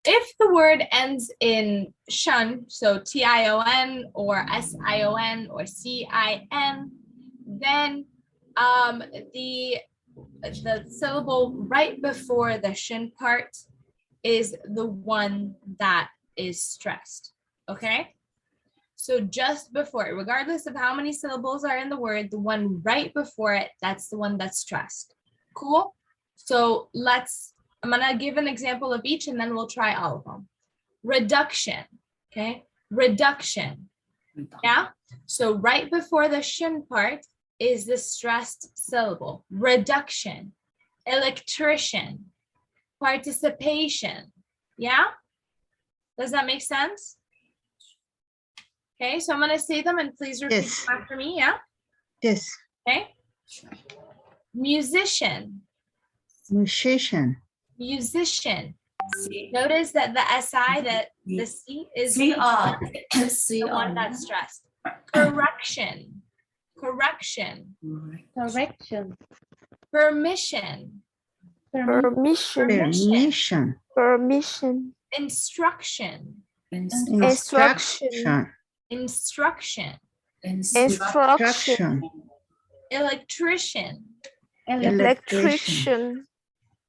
if the word ends in shun, so T-I-O-N or S-I-O-N or C-I-N, then the syllable right before the shin part is the one that is stressed, okay? So just before it, regardless of how many syllables are in the word, the one right before it, that's the one that's stressed. Cool? So I'm gonna give an example of each and then we'll try all of them. Reduction, okay? Reduction, yeah? So right before the shin part is the stressed syllable, reduction. Electrician, participation, yeah? Does that make sense? Okay, so I'm gonna say them and please repeat Yes. after me, yeah? Yes. Okay. Musician, Musician. musician. Notice that the SI, that the C is the one that's stressed. Correction, correction. Correction. Permission, Permission. Permission. Permission. instruction, Instruction. instruction. Instruction. Electrician, Electrician.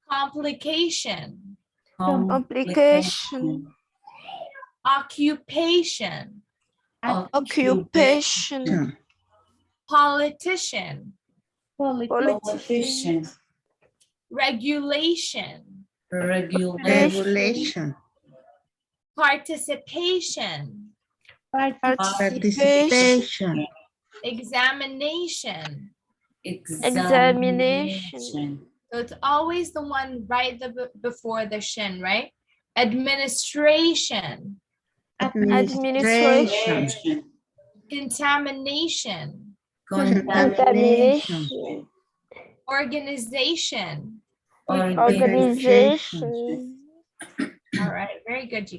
complication, Complication. occupation, Occupation. politician, Politician. regulation, Regulation. participation, Participation. examination. Examination. So it's always the one right before the shin, right? Administration, Administration. contamination, Contamination. organization. Organization. All right, very good, you